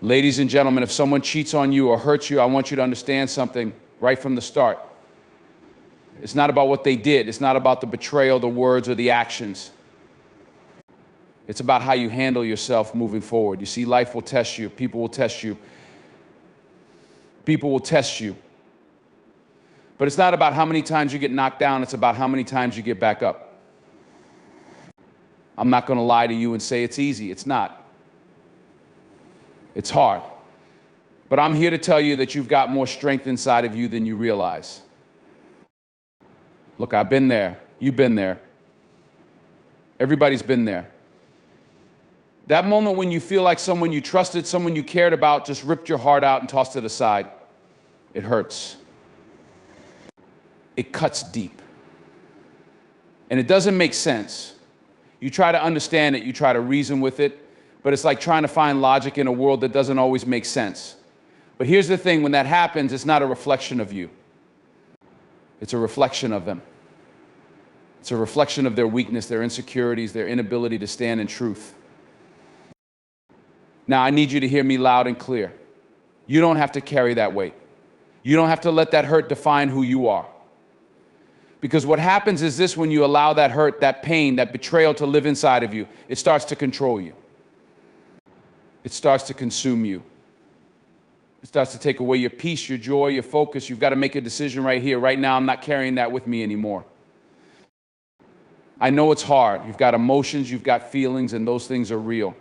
Ladies and gentlemen, if someone cheats on you or hurts you, I want you to understand something right from the start. It's not about what they did. It's not about the betrayal, the words, or the actions. It's about how you handle yourself moving forward. You see, life will test you. People will test you. People will test you. But it's not about how many times you get knocked down. It's about how many times you get back up. I'm not going to lie to you and say it's easy. It's not. It's hard. But I'm here to tell you that you've got more strength inside of you than you realize. Look, I've been there. You've been there. Everybody's been there. That moment when you feel like someone you trusted, someone you cared about, just ripped your heart out and tossed it aside. It hurts. It cuts deep. And it doesn't make sense. You try to understand it, you try to reason with it, but it's like trying to find logic in a world that doesn't always make sense. But here's the thing, when that happens, it's not a reflection of you. It's a reflection of them. It's a reflection of their weakness, their insecurities, their inability to stand in truth. Now, I need you to hear me loud and clear. You don't have to carry that weight. You don't have to let that hurt define who you are. Because what happens is this: when you allow that hurt, that pain, that betrayal to live inside of you, it starts to control you. It starts to consume you. It starts to take away your peace, your joy, your focus. You've got to make a decision right here, right now. I'm not carrying that with me anymore. I know it's hard. You've got emotions, you've got feelings, and those things are real.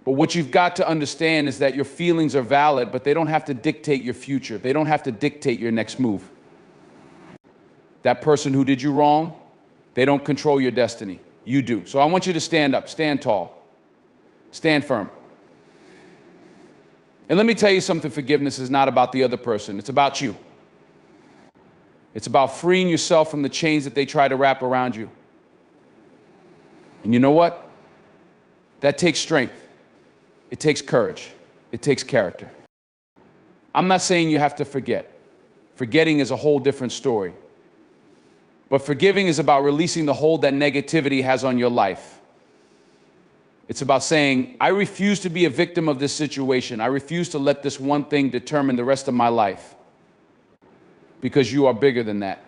But what you've got to understand is that your feelings are valid, but they don't have to dictate your future. They don't have to dictate your next move. That person who did you wrong, they don't control your destiny. You do. So I want you to stand up, stand tall, stand firm. And let me tell you something, forgiveness is not about the other person. It's about you. It's about freeing yourself from the chains that they try to wrap around you. And you know what? That takes strength. It takes courage. It takes character. I'm not saying you have to forget. Forgetting is a whole different story. But forgiving is about releasing the hold that negativity has on your life. It's about saying, I refuse to be a victim of this situation. I refuse to let this one thing determine the rest of my life. Because you are bigger than that.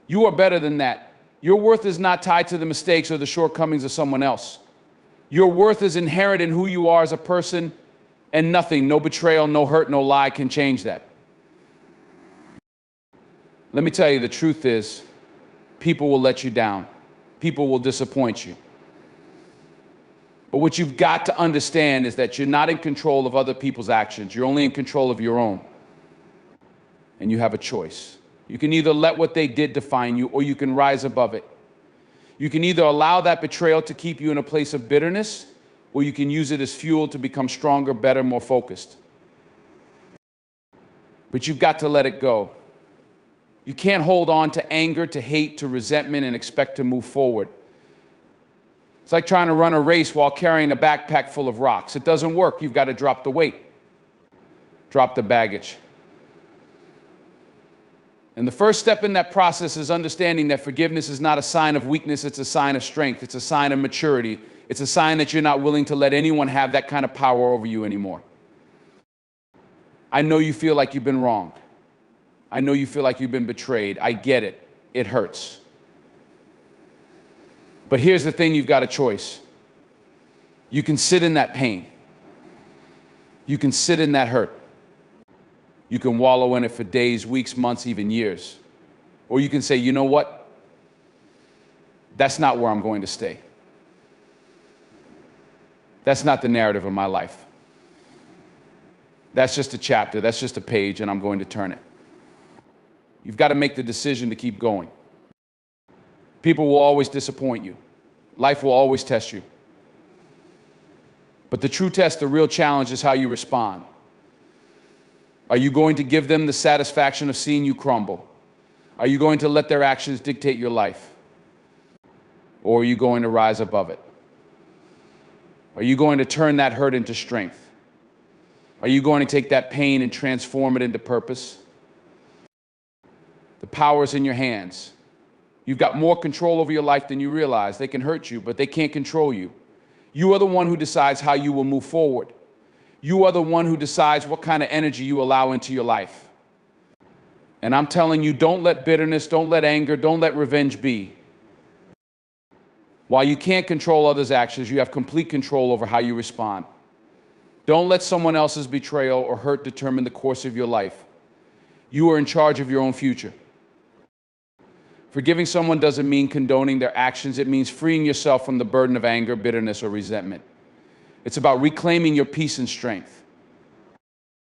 You are better than that. Your worth is not tied to the mistakes or the shortcomings of someone else. Your worth is inherent in who you are as a person, and nothing, no betrayal, no hurt, no lie can change that. Let me tell you, the truth is, people will let you down. People will disappoint you. But what you've got to understand is that you're not in control of other people's actions. You're only in control of your own. And you have a choice. You can either let what they did define you, or you can rise above it. You can either allow that betrayal to keep you in a place of bitterness, or you can use it as fuel to become stronger, better, more focused. But you've got to let it go. You can't hold on to anger, to hate, to resentment, and expect to move forward. It's like trying to run a race while carrying a backpack full of rocks. It doesn't work. You've got to drop the weight. Drop the baggage. And the first step in that process is understanding that forgiveness is not a sign of weakness, it's a sign of strength. It's a sign of maturity. It's a sign that you're not willing to let anyone have that kind of power over you anymore. I know you feel like you've been wronged. I know you feel like you've been betrayed. I get it. It hurts. But here's the thing, you've got a choice. You can sit in that pain. You can sit in that hurt. You can wallow in it for days, weeks, months, even years. Or you can say, you know what? That's not where I'm going to stay. That's not the narrative of my life. That's just a chapter, that's just a page, and I'm going to turn it. You've got to make the decision to keep going. People will always disappoint you. Life will always test you. But the true test, the real challenge, is how you respond. Are you going to give them the satisfaction of seeing you crumble? Are you going to let their actions dictate your life? Or are you going to rise above it? Are you going to turn that hurt into strength? Are you going to take that pain and transform it into purpose? The power is in your hands. You've got more control over your life than you realize. They can hurt you, but they can't control you. You are the one who decides how you will move forward. You are the one who decides what kind of energy you allow into your life. And I'm telling you, don't let bitterness, don't let anger, don't let revenge be. While you can't control others' actions, you have complete control over how you respond. Don't let someone else's betrayal or hurt determine the course of your life. You are in charge of your own future. Forgiving someone doesn't mean condoning their actions. It means freeing yourself from the burden of anger, bitterness, or resentment. It's about reclaiming your peace and strength.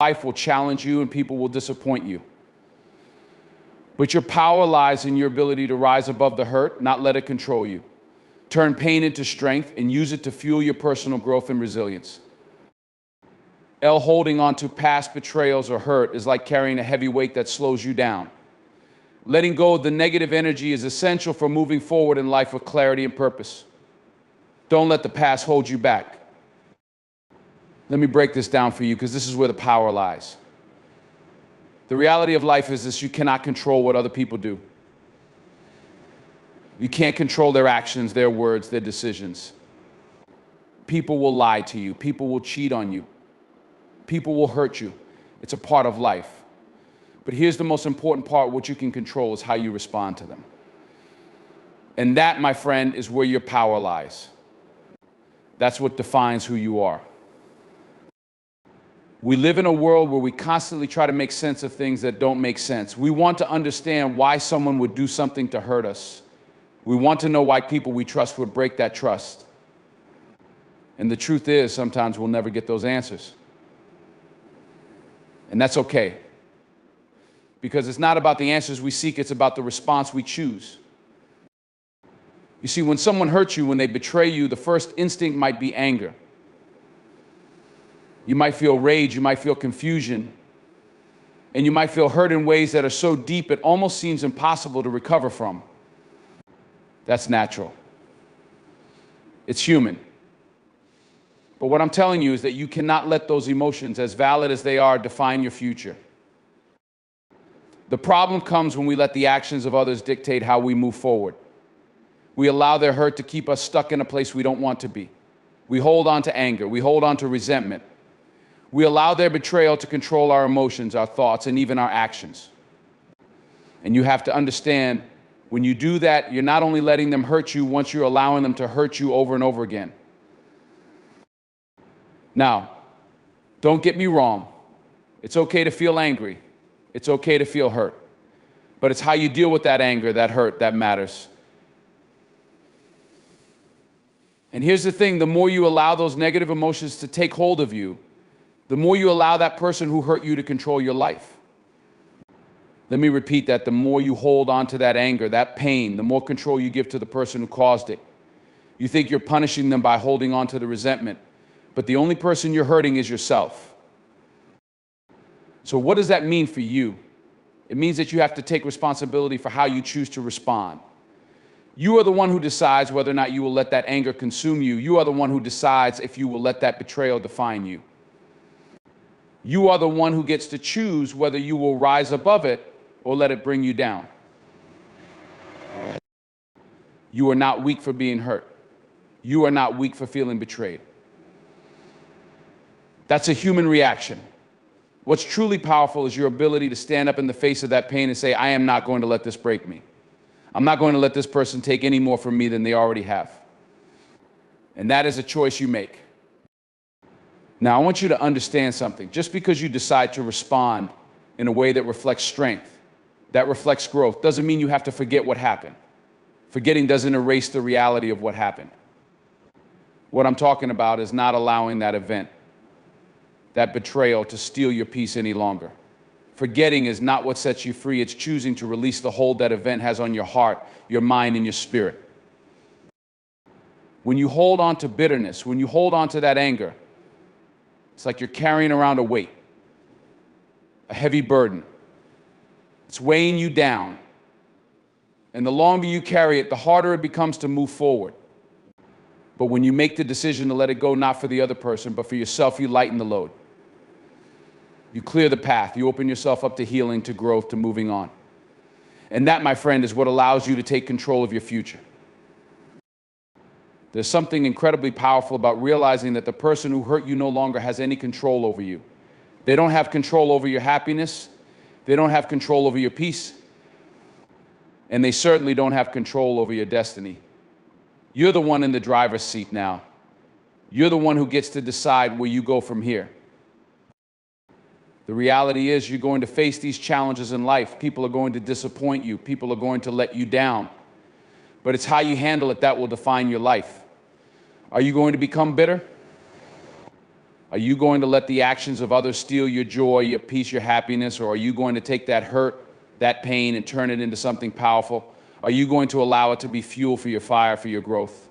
Life will challenge you and people will disappoint you. But your power lies in your ability to rise above the hurt, not let it control you. Turn pain into strength and use it to fuel your personal growth and resilience. Holding on to past betrayals or hurt is like carrying a heavy weight that slows you down. Letting go of the negative energy is essential for moving forward in life with clarity and purpose. Don't let the past hold you back. Let me break this down for you because this is where the power lies. The reality of life is this: you cannot control what other people do. You can't control their actions, their words, their decisions. People will lie to you. People will cheat on you. People will hurt you. It's a part of life. But here's the most important part: what you can control is how you respond to them. And that, my friend, is where your power lies. That's what defines who you are. We live in a world where we constantly try to make sense of things that don't make sense. We want to understand why someone would do something to hurt us. We want to know why people we trust would break that trust. And the truth is, sometimes we'll never get those answers. And that's okay. Because it's not about the answers we seek, it's about the response we choose. You see, when someone hurts you, when they betray you, the first instinct might be anger. You might feel rage, you might feel confusion, and you might feel hurt in ways that are so deep it almost seems impossible to recover from. That's natural. It's human. But what I'm telling you is that you cannot let those emotions, as valid as they are, define your future. The problem comes when we let the actions of others dictate how we move forward. We allow their hurt to keep us stuck in a place we don't want to be. We hold on to anger. We hold on to resentment. We allow their betrayal to control our emotions, our thoughts, and even our actions. And you have to understand, when you do that, you're not only letting them hurt you once, you're allowing them to hurt you over and over again. Now, don't get me wrong. It's okay to feel angry. It's okay to feel hurt. But it's how you deal with that anger, that hurt, that matters. And here's the thing: the more you allow those negative emotions to take hold of you, the more you allow that person who hurt you to control your life. Let me repeat that: the more you hold on to that anger, that pain, the more control you give to the person who caused it. You think you're punishing them by holding on to the resentment, but the only person you're hurting is yourself. So what does that mean for you? It means that you have to take responsibility for how you choose to respond. You are the one who decides whether or not you will let that anger consume you. You are the one who decides if you will let that betrayal define you. You are the one who gets to choose whether you will rise above it or let it bring you down. You are not weak for being hurt. You are not weak for feeling betrayed. That's a human reaction. What's truly powerful is your ability to stand up in the face of that pain and say, I am not going to let this break me. I'm not going to let this person take any more from me than they already have. And that is a choice you make. Now, I want you to understand something. Just because you decide to respond in a way that reflects strength, that reflects growth, doesn't mean you have to forget what happened. Forgetting doesn't erase the reality of what happened. What I'm talking about is not allowing that event, that betrayal, to steal your peace any longer. Forgetting is not what sets you free. It's choosing to release the hold that event has on your heart, your mind, and your spirit. When you hold on to bitterness, when you hold on to that anger, it's like you're carrying around a weight, a heavy burden. It's weighing you down. And the longer you carry it, the harder it becomes to move forward. But when you make the decision to let it go, not for the other person, but for yourself, you lighten the load. You clear the path. You open yourself up to healing, to growth, to moving on. And that, my friend, is what allows you to take control of your future. There's something incredibly powerful about realizing that the person who hurt you no longer has any control over you. They don't have control over your happiness. They don't have control over your peace. And they certainly don't have control over your destiny. You're the one in the driver's seat now. You're the one who gets to decide where you go from here. The reality is you're going to face these challenges in life. People are going to disappoint you. People are going to let you down. But it's how you handle it that will define your life. Are you going to become bitter? Are you going to let the actions of others steal your joy, your peace, your happiness? Or are you going to take that hurt, that pain, and turn it into something powerful? Are you going to allow it to be fuel for your fire, for your growth?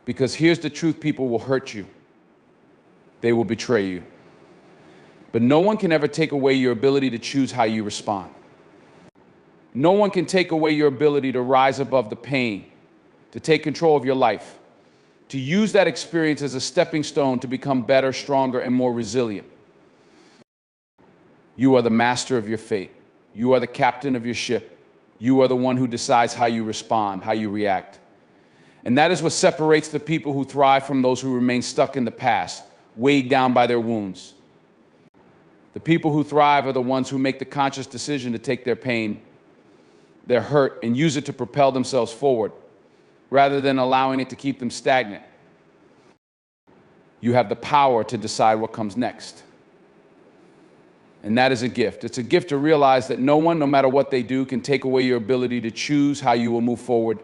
Because here's the truth: people will hurt you. They will betray you. But no one can ever take away your ability to choose how you respond. No one can take away your ability to rise above the pain, to take control of your life, to use that experience as a stepping stone to become better, stronger, and more resilient. You are the master of your fate. You are the captain of your ship. You are the one who decides how you respond, how you react. And that is what separates the people who thrive from those who remain stuck in the past, weighed down by their wounds. The people who thrive are the ones who make the conscious decision to take their pain, their hurt, and use it to propel themselves forward, rather than allowing it to keep them stagnant. You have the power to decide what comes next. And that is a gift. It's a gift to realize that no one, no matter what they do, can take away your ability to choose how you will move forward.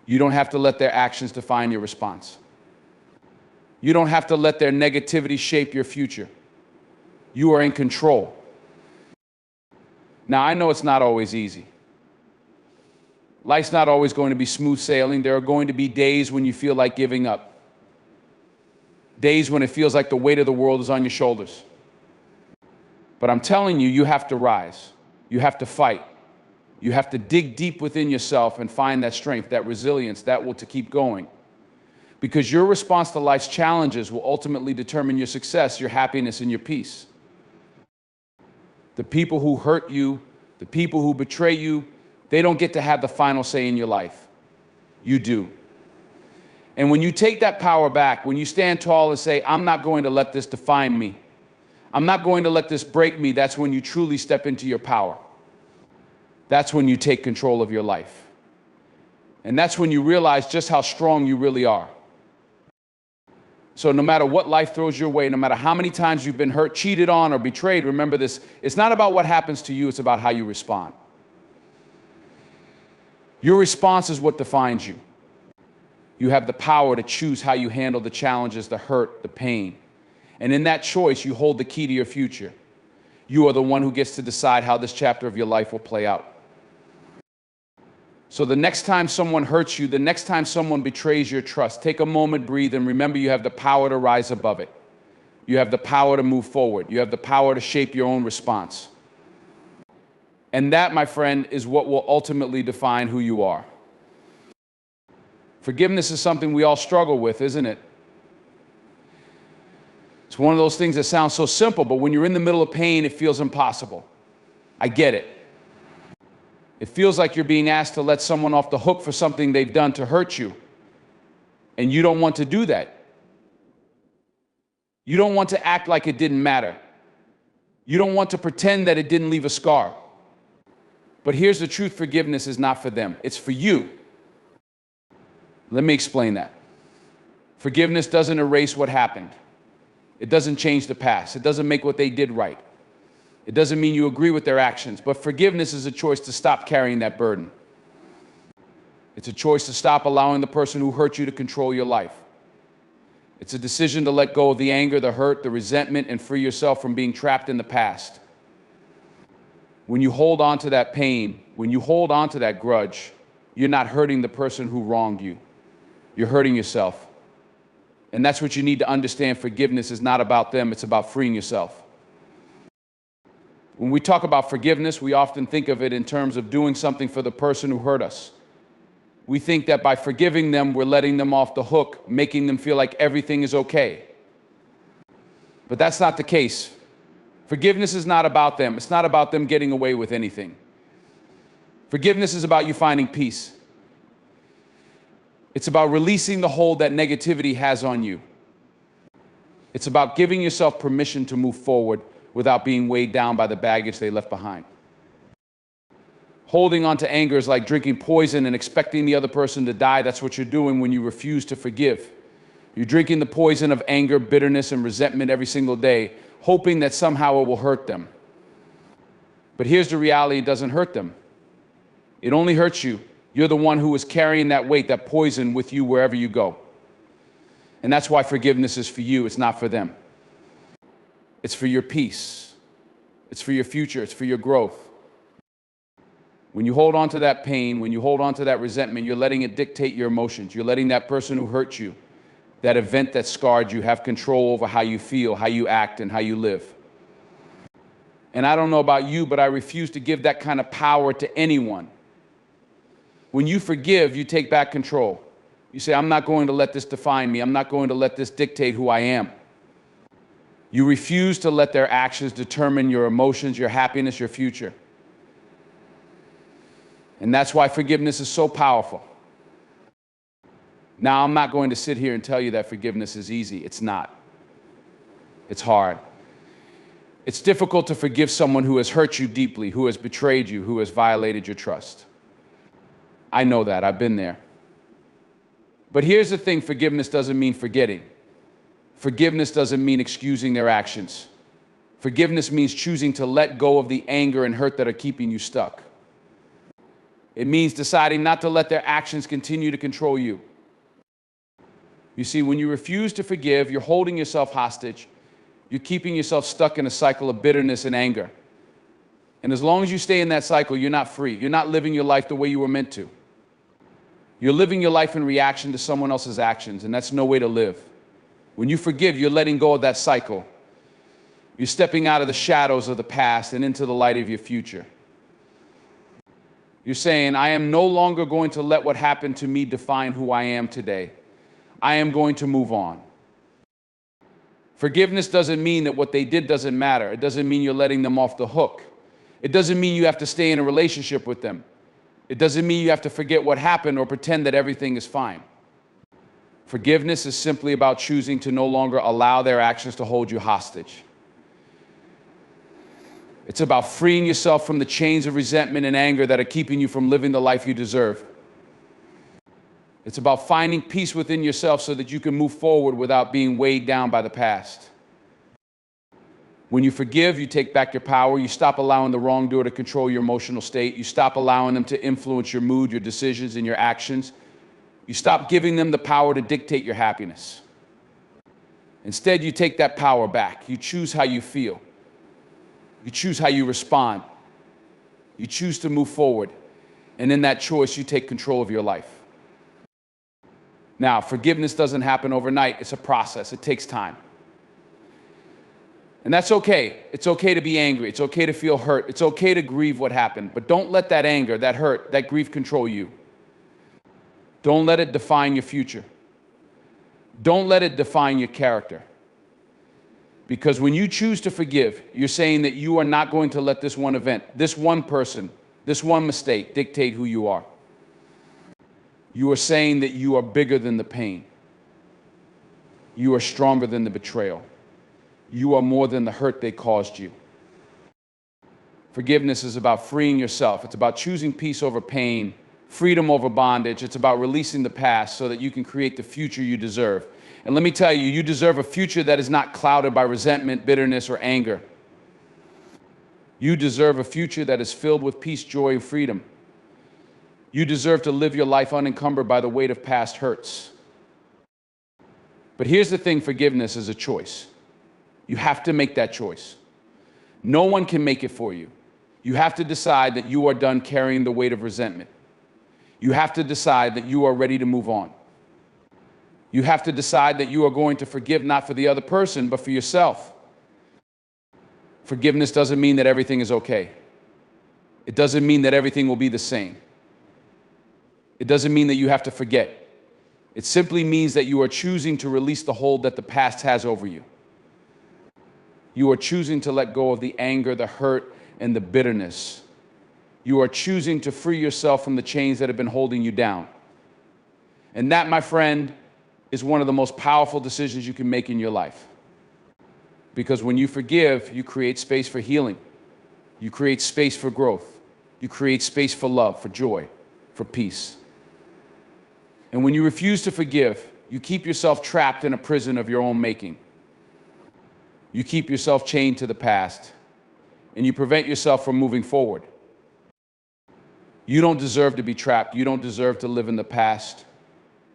You don't have to let their actions define your response. You don't have to let their negativity shape your future. You are in control. Now, I know it's not always easy. Life's not always going to be smooth sailing. There are going to be days when you feel like giving up. Days when it feels like the weight of the world is on your shoulders. But I'm telling you, you have to rise. You have to fight. You have to dig deep within yourself and find that strength, that resilience, that will to keep going. Because your response to life's challenges will ultimately determine your success, your happiness, and your peace. The people who hurt you, the people who betray you, they don't get to have the final say in your life. You do. And when you take that power back, when you stand tall and say, I'm not going to let this define me, I'm not going to let this break me, that's when you truly step into your power. That's when you take control of your life. And that's when you realize just how strong you really are. So no matter what life throws your way, no matter how many times you've been hurt, cheated on, or betrayed, remember this: it's not about what happens to you, it's about how you respond. Your response is what defines you. You have the power to choose how you handle the challenges, the hurt, the pain. And in that choice, you hold the key to your future. You are the one who gets to decide how this chapter of your life will play out. So the next time someone hurts you, the next time someone betrays your trust, take a moment, breathe, and remember you have the power to rise above it. You have the power to move forward. You have the power to shape your own response. And that, my friend, is what will ultimately define who you are. Forgiveness is something we all struggle with, isn't it? It's one of those things that sounds so simple, but when you're in the middle of pain, it feels impossible. I get it. It feels like you're being asked to let someone off the hook for something they've done to hurt you. And you don't want to do that. You don't want to act like it didn't matter. You don't want to pretend that it didn't leave a scar. But here's the truth: forgiveness is not for them. It's for you. Let me explain that. Forgiveness doesn't erase what happened. It doesn't change the past. It doesn't make what they did right. It doesn't mean you agree with their actions, but forgiveness is a choice to stop carrying that burden. It's a choice to stop allowing the person who hurt you to control your life. It's a decision to let go of the anger, the hurt, the resentment, and free yourself from being trapped in the past. When you hold on to that pain, when you hold on to that grudge, you're not hurting the person who wronged you. You're hurting yourself. And that's what you need to understand. Forgiveness is not about them, it's about freeing yourself. When we talk about forgiveness, we often think of it in terms of doing something for the person who hurt us. We think that by forgiving them, we're letting them off the hook, making them feel like everything is okay. But that's not the case. Forgiveness is not about them. It's not about them getting away with anything. Forgiveness is about you finding peace. It's about releasing the hold that negativity has on you. It's about giving yourself permission to move forward without being weighed down by the baggage they left behind. Holding on to anger is like drinking poison and expecting the other person to die. That's what you're doing when you refuse to forgive. You're drinking the poison of anger, bitterness, and resentment every single day, hoping that somehow it will hurt them. But here's the reality: it doesn't hurt them. It only hurts you. You're the one who is carrying that weight, that poison with you wherever you go. And that's why forgiveness is for you. It's not for them. It's for your peace. It's for your future. It's for your growth. When you hold on to that pain, when you hold on to that resentment, you're letting it dictate your emotions. You're letting that person who hurt you, that event that scarred you, have control over how you feel, how you act, and how you live. And I don't know about you, but I refuse to give that kind of power to anyone. When you forgive, you take back control. You say, I'm not going to let this define me. I'm not going to let this dictate who I am. You refuse to let their actions determine your emotions, your happiness, your future. And that's why forgiveness is so powerful. Now, I'm not going to sit here and tell you that forgiveness is easy. It's not. It's hard. It's difficult to forgive someone who has hurt you deeply, who has betrayed you, who has violated your trust. I know that. I've been there. But here's the thing: forgiveness doesn't mean forgetting. Forgiveness doesn't mean excusing their actions. Forgiveness means choosing to let go of the anger and hurt that are keeping you stuck. It means deciding not to let their actions continue to control you. You see, when you refuse to forgive, you're holding yourself hostage. You're keeping yourself stuck in a cycle of bitterness and anger. And as long as you stay in that cycle, you're not free. You're not living your life the way you were meant to. You're living your life in reaction to someone else's actions, and that's no way to live. When you forgive, you're letting go of that cycle. You're stepping out of the shadows of the past and into the light of your future. You're saying, I am no longer going to let what happened to me define who I am today. I am going to move on. Forgiveness doesn't mean that what they did doesn't matter. It doesn't mean you're letting them off the hook. It doesn't mean you have to stay in a relationship with them. It doesn't mean you have to forget what happened or pretend that everything is fine. Forgiveness is simply about choosing to no longer allow their actions to hold you hostage. It's about freeing yourself from the chains of resentment and anger that are keeping you from living the life you deserve. It's about finding peace within yourself so that you can move forward without being weighed down by the past. When you forgive, you take back your power. You stop allowing the wrongdoer to control your emotional state. You stop allowing them to influence your mood, your decisions, and your actions. You stop giving them the power to dictate your happiness. Instead, you take that power back. You choose how you feel. You choose how you respond. You choose to move forward. And in that choice, you take control of your life. Now, forgiveness doesn't happen overnight. It's a process. It takes time. And that's okay. It's okay to be angry. It's okay to feel hurt. It's okay to grieve what happened. But don't let that anger, that hurt, that grief control you. Don't let it define your future. Don't let it define your character. Because when you choose to forgive, you're saying that you are not going to let this one event, this one person, this one mistake dictate who you are. You are saying that you are bigger than the pain. You are stronger than the betrayal. You are more than the hurt they caused you. Forgiveness is about freeing yourself. It's about choosing peace over pain, freedom over bondage. It's about releasing the past so that you can create the future you deserve. And let me tell you, you deserve a future that is not clouded by resentment, bitterness, or anger. You deserve a future that is filled with peace, joy, and freedom. You deserve to live your life unencumbered by the weight of past hurts. But here's the thing: forgiveness is a choice. You have to make that choice. No one can make it for you. You have to decide that you are done carrying the weight of resentment. You have to decide that you are ready to move on. You have to decide that you are going to forgive not for the other person, but for yourself. Forgiveness doesn't mean that everything is okay. It doesn't mean that everything will be the same. It doesn't mean that you have to forget. It simply means that you are choosing to release the hold that the past has over you. You are choosing to let go of the anger, the hurt, and the bitterness. You are choosing to free yourself from the chains that have been holding you down. And that, my friend, is one of the most powerful decisions you can make in your life. Because when you forgive, you create space for healing. You create space for growth. You create space for love, for joy, for peace. And when you refuse to forgive, you keep yourself trapped in a prison of your own making. You keep yourself chained to the past, and you prevent yourself from moving forward. You don't deserve to be trapped. You don't deserve to live in the past.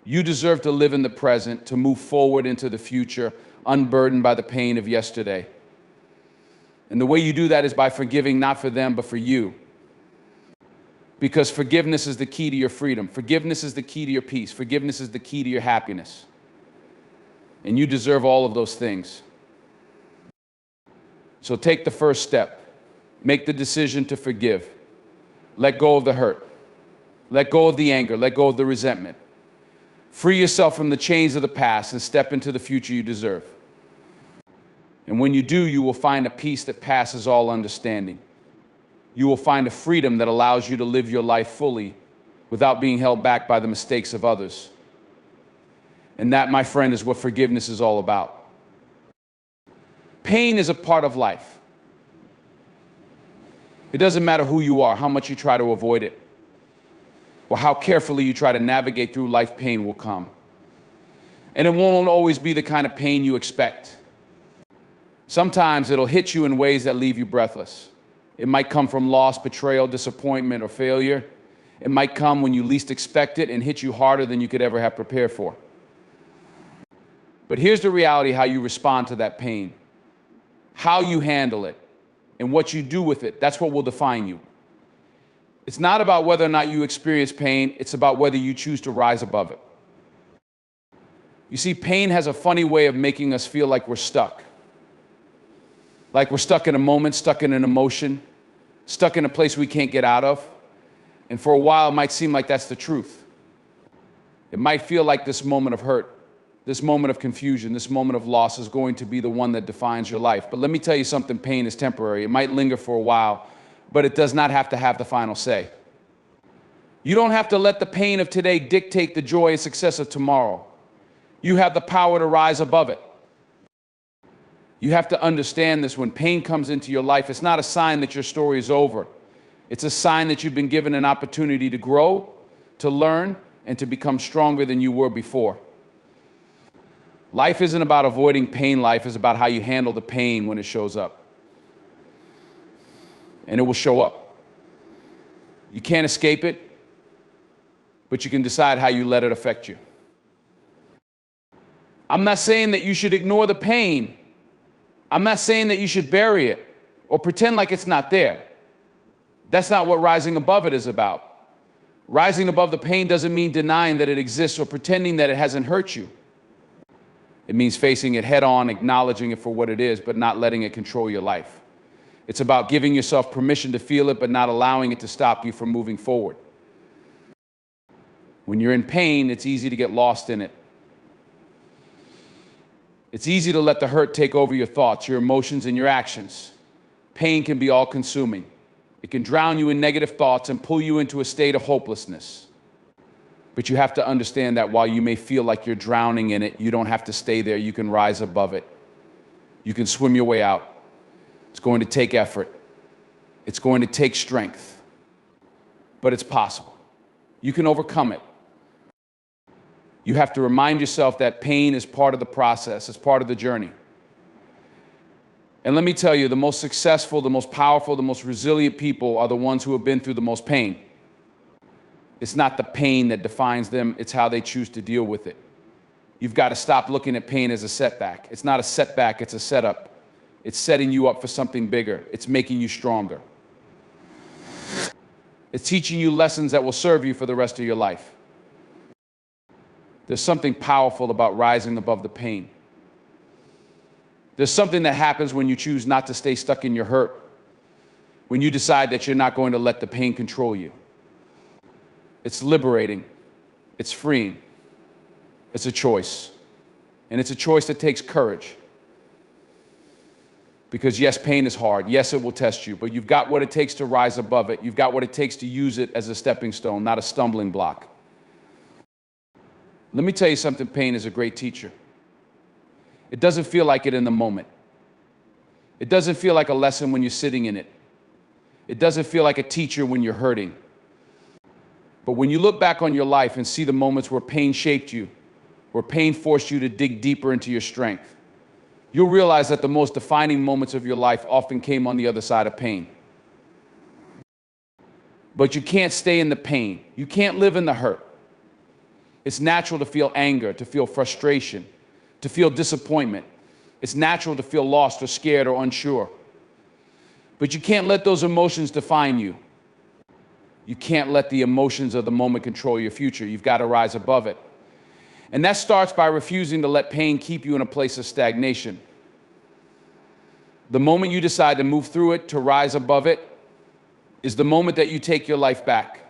You deserve to live in the present, to move forward into the future, unburdened by the pain of yesterday. And the way you do that is by forgiving, not for them, but for you. Because forgiveness is the key to your freedom. Forgiveness is the key to your peace. Forgiveness is the key to your happiness. And you deserve all of those things. So take the first step. Make the decision to forgive. Let go of the hurt. Let go of the anger. Let go of the resentment. Free yourself from the chains of the past and step into the future you deserve. And when you do, you will find a peace that passes all understanding. You will find a freedom that allows you to live your life fully without being held back by the mistakes of others. And that, my friend, is what forgiveness is all about. Pain is a part of life. It doesn't matter who you are, how much you try to avoid it, or how carefully you try to navigate through life, pain will come. And it won't always be the kind of pain you expect. Sometimes it'll hit you in ways that leave you breathless. It might come from loss, betrayal, disappointment, or failure. It might come when you least expect it and hit you harder than you could ever have prepared for. But here's the reality: how you respond to that pain, how you handle it, and what you do with it. That's what will define you. It's not about whether or not you experience pain. It's about whether you choose to rise above it. You see, pain has a funny way of making us feel like we're stuck. Like we're stuck in a moment, stuck in an emotion, stuck in a place we can't get out of. And for a while, it might seem like that's the truth. It might feel like this moment of hurt, this moment of confusion, this moment of loss is going to be the one that defines your life. But let me tell you something: pain is temporary. It might linger for a while, but it does not have to have the final say. You don't have to let the pain of today dictate the joy and success of tomorrow. You have the power to rise above it. You have to understand this: when pain comes into your life, it's not a sign that your story is over. It's a sign that you've been given an opportunity to grow, to learn, and to become stronger than you were before. Life isn't about avoiding pain. Life is about how you handle the pain when it shows up. And it will show up. You can't escape it, but you can decide how you let it affect you. I'm not saying that you should ignore the pain. I'm not saying that you should bury it or pretend like it's not there. That's not what rising above it is about. Rising above the pain doesn't mean denying that it exists or pretending that it hasn't hurt you. It means facing it head on, acknowledging it for what it is, but not letting it control your life. It's about giving yourself permission to feel it, but not allowing it to stop you from moving forward. When you're in pain, it's easy to get lost in it. It's easy to let the hurt take over your thoughts, your emotions, and your actions. Pain can be all-consuming. It can drown you in negative thoughts and pull you into a state of hopelessness. But you have to understand that while you may feel like you're drowning in it, you don't have to stay there. You can rise above it. You can swim your way out. It's going to take effort. It's going to take strength. But it's possible. You can overcome it. You have to remind yourself that pain is part of the process. It's part of the journey. And let me tell you, the most successful, the most powerful, the most resilient people are the ones who have been through the most pain. It's not the pain that defines them. It's how they choose to deal with it. You've got to stop looking at pain as a setback. It's not a setback. It's a setup. It's setting you up for something bigger. It's making you stronger. It's teaching you lessons that will serve you for the rest of your life. There's something powerful about rising above the pain. There's something that happens when you choose not to stay stuck in your hurt, when you decide that you're not going to let the pain control you. It's liberating. It's freeing. It's a choice. And it's a choice that takes courage. Because yes, pain is hard. Yes, it will test you, but you've got what it takes to rise above it. You've got what it takes to use it as a stepping stone, not a stumbling block. Let me tell you something, pain is a great teacher. It doesn't feel like it in the moment. It doesn't feel like a lesson when you're sitting in it. It doesn't feel like a teacher when you're hurting. But when you look back on your life and see the moments where pain shaped you, where pain forced you to dig deeper into your strength, you'll realize that the most defining moments of your life often came on the other side of pain. But you can't stay in the pain. You can't live in the hurt. It's natural to feel anger, to feel frustration, to feel disappointment. It's natural to feel lost or scared or unsure. But you can't let those emotions define you. You can't let the emotions of the moment control your future. You've got to rise above it. And that starts by refusing to let pain keep you in a place of stagnation. The moment you decide to move through it, to rise above it, is the moment that you take your life back.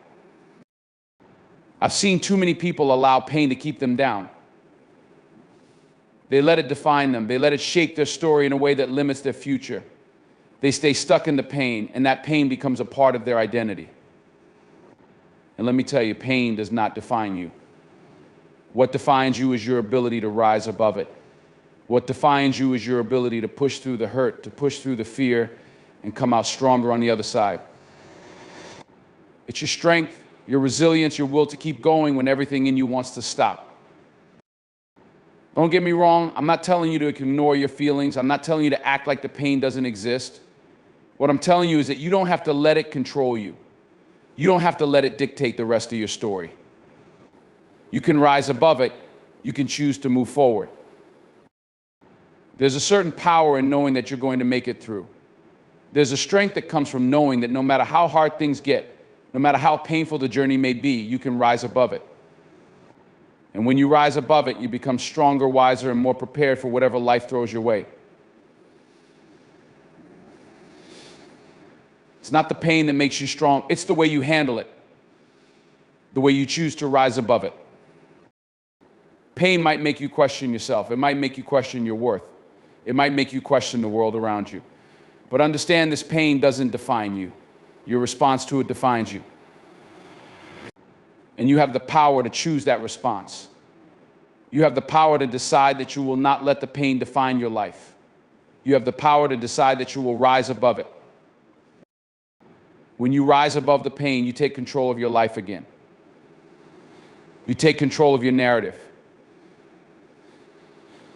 I've seen too many people allow pain to keep them down. They let it define them. They let it shape their story in a way that limits their future. They stay stuck in the pain, and that pain becomes a part of their identity. And let me tell you, pain does not define you. What defines you is your ability to rise above it. What defines you is your ability to push through the hurt, to push through the fear, and come out stronger on the other side. It's your strength, your resilience, your will to keep going when everything in you wants to stop. Don't get me wrong, I'm not telling you to ignore your feelings. I'm not telling you to act like the pain doesn't exist. What I'm telling you is that you don't have to let it control you. You don't have to let it dictate the rest of your story. You can rise above it. You can choose to move forward. There's a certain power in knowing that you're going to make it through. There's a strength that comes from knowing that no matter how hard things get, no matter how painful the journey may be, you can rise above it. And when you rise above it, you become stronger, wiser, and more prepared for whatever life throws your way. It's not the pain that makes you strong. It's the way you handle it, the way you choose to rise above it. Pain might make you question yourself. It might make you question your worth. It might make you question the world around you. But understand, this pain doesn't define you. Your response to it defines you. And you have the power to choose that response. You have the power to decide that you will not let the pain define your life. You have the power to decide that you will rise above it. When you rise above the pain, you take control of your life again. You take control of your narrative.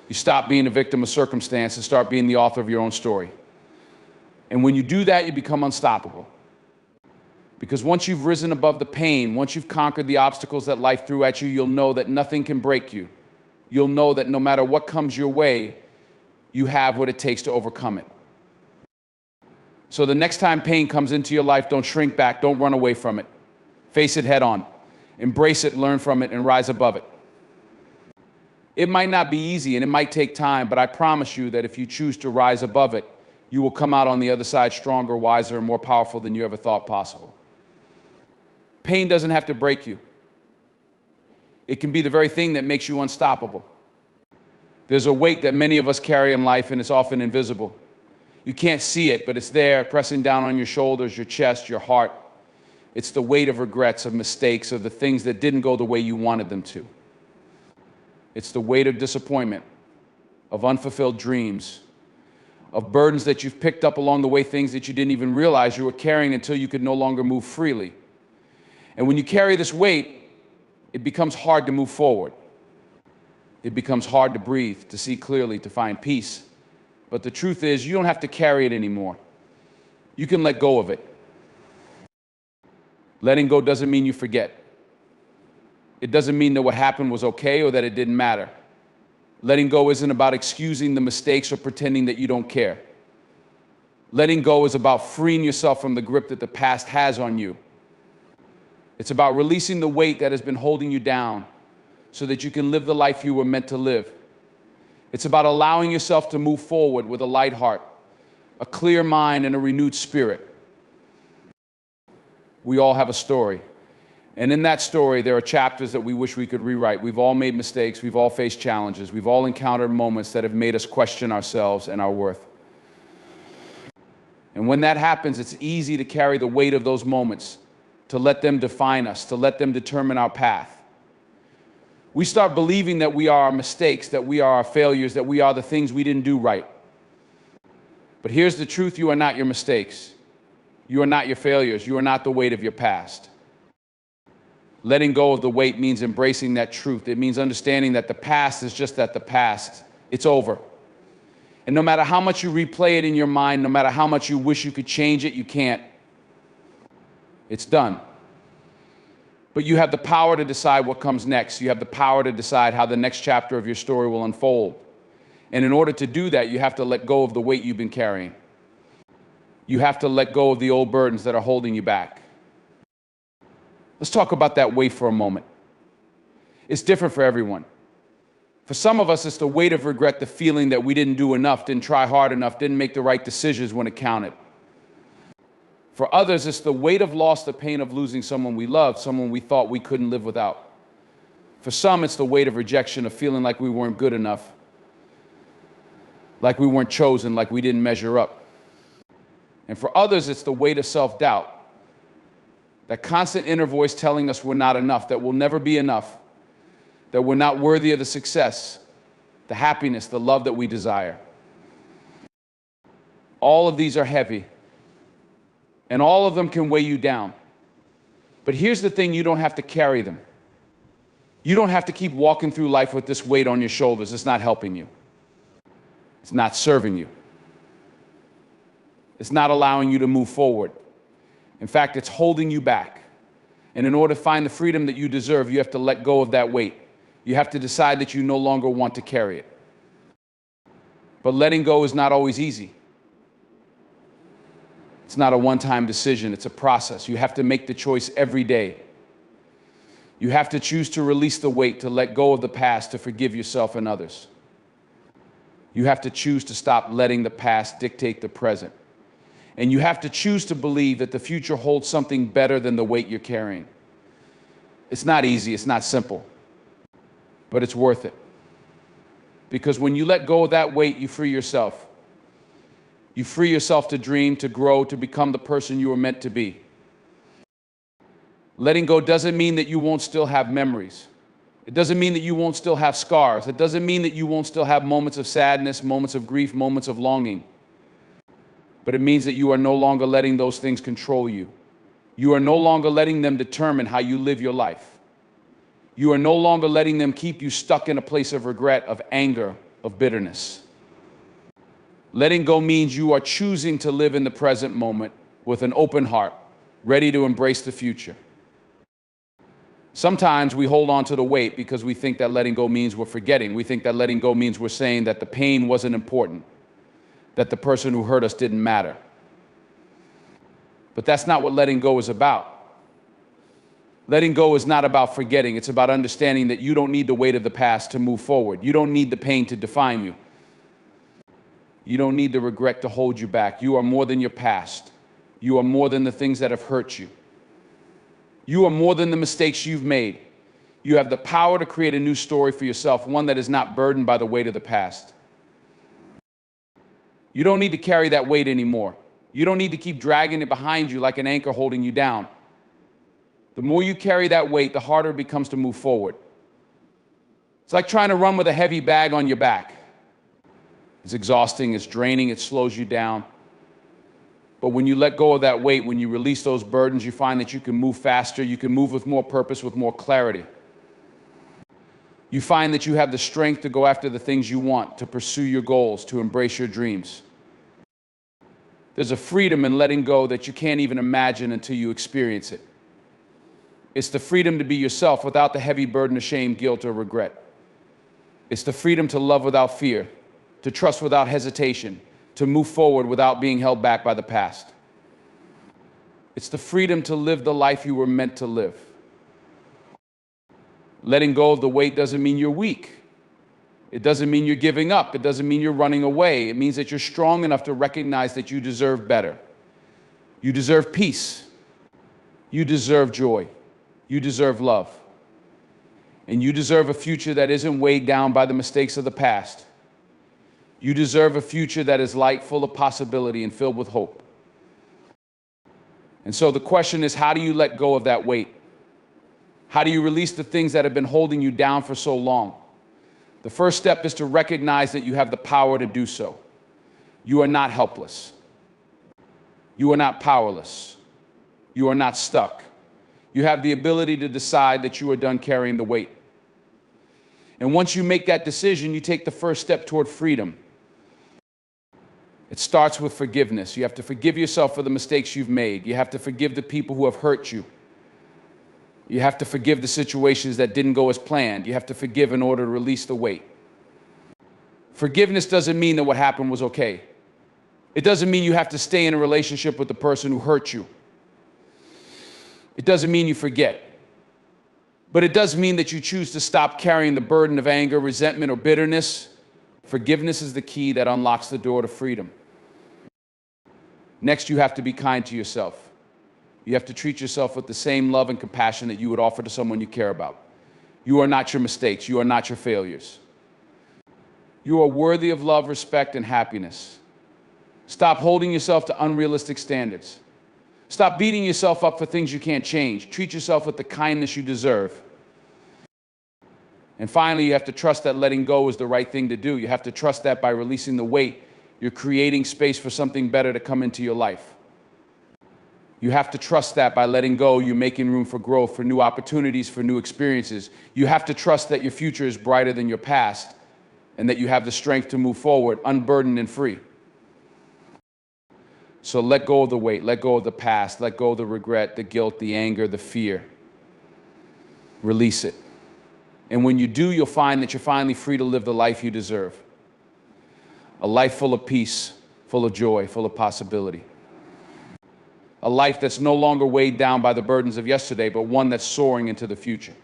You stop being a victim of circumstance and start being the author of your own story. And when you do that, you become unstoppable. Because once you've risen above the pain, once you've conquered the obstacles that life threw at you, you'll know that nothing can break you. You'll know that no matter what comes your way, you have what it takes to overcome it. So the next time pain comes into your life, don't shrink back, don't run away from it. Face it head on. Embrace it, learn from it, and rise above it. It might not be easy and it might take time, but I promise you that if you choose to rise above it, you will come out on the other side stronger, wiser, and more powerful than you ever thought possible. Pain doesn't have to break you. It can be the very thing that makes you unstoppable. There's a weight that many of us carry in life, and it's often invisible. You can't see it, but it's there, pressing down on your shoulders, your chest, your heart. It's the weight of regrets, of mistakes, of the things that didn't go the way you wanted them to. It's the weight of disappointment, of unfulfilled dreams, of burdens that you've picked up along the way, things that you didn't even realize you were carrying until you could no longer move freely. And when you carry this weight, it becomes hard to move forward. It becomes hard to breathe, to see clearly, to find peace. But the truth is, you don't have to carry it anymore. You can let go of it. Letting go doesn't mean you forget. It doesn't mean that what happened was okay or that it didn't matter. Letting go isn't about excusing the mistakes or pretending that you don't care. Letting go is about freeing yourself from the grip that the past has on you. It's about releasing the weight that has been holding you down so that you can live the life you were meant to live. It's about allowing yourself to move forward with a light heart, a clear mind, and a renewed spirit. We all have a story. And in that story, there are chapters that we wish we could rewrite. We've all made mistakes. We've all faced challenges. We've all encountered moments that have made us question ourselves and our worth. And when that happens, it's easy to carry the weight of those moments, to let them define us, to let them determine our path. We start believing that we are our mistakes, that we are our failures, that we are the things we didn't do right. But here's the truth: you are not your mistakes. You are not your failures. You are not the weight of your past. Letting go of the weight means embracing that truth. It means understanding that the past is just that, the past. It's over. And no matter how much you replay it in your mind, no matter how much you wish you could change it, you can't. It's done. But you have the power to decide what comes next. You have the power to decide how the next chapter of your story will unfold. And in order to do that, you have to let go of the weight you've been carrying. You have to let go of the old burdens that are holding you back. Let's talk about that weight for a moment. It's different for everyone. For some of us, it's the weight of regret, the feeling that we didn't do enough, didn't try hard enough, didn't make the right decisions when it counted. For others, it's the weight of loss, the pain of losing someone we loved, someone we thought we couldn't live without. For some, it's the weight of rejection, of feeling like we weren't good enough, like we weren't chosen, like we didn't measure up. And for others, it's the weight of self-doubt, that constant inner voice telling us we're not enough, that we'll never be enough, that we're not worthy of the success, the happiness, the love that we desire. All of these are heavy, and all of them can weigh you down. But here's the thing: you don't have to carry them. You don't have to keep walking through life with this weight on your shoulders. It's not helping you. It's not serving you. It's not allowing you to move forward. In fact, it's holding you back. And in order to find the freedom that you deserve, you have to let go of that weight. You have to decide that you no longer want to carry it. But letting go is not always easy. It's not a one-time decision. It's a process. You have to make the choice every day. You have to choose to release the weight, to let go of the past, to forgive yourself and others. You have to choose to stop letting the past dictate the present. And you have to choose to believe that the future holds something better than the weight you're carrying. It's not easy. It's not simple. But it's worth it. Because when you let go of that weight, you free yourself. You free yourself to dream, to grow, to become the person you were meant to be. Letting go doesn't mean that you won't still have memories. It doesn't mean that you won't still have scars. It doesn't mean that you won't still have moments of sadness, moments of grief, moments of longing. But it means that you are no longer letting those things control you. You are no longer letting them determine how you live your life. You are no longer letting them keep you stuck in a place of regret, of anger, of bitterness. Letting go means you are choosing to live in the present moment with an open heart, ready to embrace the future. Sometimes we hold on to the weight because we think that letting go means we're forgetting. We think that letting go means we're saying that the pain wasn't important, that the person who hurt us didn't matter. But that's not what letting go is about. Letting go is not about forgetting. It's about understanding that you don't need the weight of the past to move forward. You don't need the pain to define you. You don't need the regret to hold you back. You are more than your past. You are more than the things that have hurt you. You are more than the mistakes you've made. You have the power to create a new story for yourself, one that is not burdened by the weight of the past. You don't need to carry that weight anymore. You don't need to keep dragging it behind you like an anchor holding you down. The more you carry that weight, the harder it becomes to move forward. It's like trying to run with a heavy bag on your back. It's exhausting, it's draining, it slows you down. But when you let go of that weight, when you release those burdens, you find that you can move faster, you can move with more purpose, with more clarity. You find that you have the strength to go after the things you want, to pursue your goals, to embrace your dreams. There's a freedom in letting go that you can't even imagine until you experience it. It's the freedom to be yourself without the heavy burden of shame, guilt, or regret. It's the freedom to love without fear, to trust without hesitation, to move forward without being held back by the past. It's the freedom to live the life you were meant to live. Letting go of the weight doesn't mean you're weak. It doesn't mean you're giving up. It doesn't mean you're running away. It means that you're strong enough to recognize that you deserve better. You deserve peace. You deserve joy. You deserve love. And you deserve a future that isn't weighed down by the mistakes of the past. You deserve a future that is light, full of possibility, and filled with hope. And so the question is, how do you let go of that weight? How do you release the things that have been holding you down for so long? The first step is to recognize that you have the power to do so. You are not helpless. You are not powerless. You are not stuck. You have the ability to decide that you are done carrying the weight. And once you make that decision, you take the first step toward freedom. It starts with forgiveness. You have to forgive yourself for the mistakes you've made. You have to forgive the people who have hurt you. You have to forgive the situations that didn't go as planned. You have to forgive in order to release the weight. Forgiveness doesn't mean that what happened was okay. It doesn't mean you have to stay in a relationship with the person who hurt you. It doesn't mean you forget. But it does mean that you choose to stop carrying the burden of anger, resentment, or bitterness. Forgiveness is the key that unlocks the door to freedom. Next, you have to be kind to yourself. You have to treat yourself with the same love and compassion that you would offer to someone you care about. You are not your mistakes. You are not your failures. You are worthy of love, respect, and happiness. Stop holding yourself to unrealistic standards. Stop beating yourself up for things you can't change. Treat yourself with the kindness you deserve. And finally, you have to trust that letting go is the right thing to do. You have to trust that by releasing the weight, you're creating space for something better to come into your life. You have to trust that by letting go, you're making room for growth, for new opportunities, for new experiences. You have to trust that your future is brighter than your past and that you have the strength to move forward, unburdened and free. So let go of the weight, let go of the past, let go of the regret, the guilt, the anger, the fear. Release it. And when you do, you'll find that you're finally free to live the life you deserve. A life full of peace, full of joy, full of possibility. A life that's no longer weighed down by the burdens of yesterday, but one that's soaring into the future.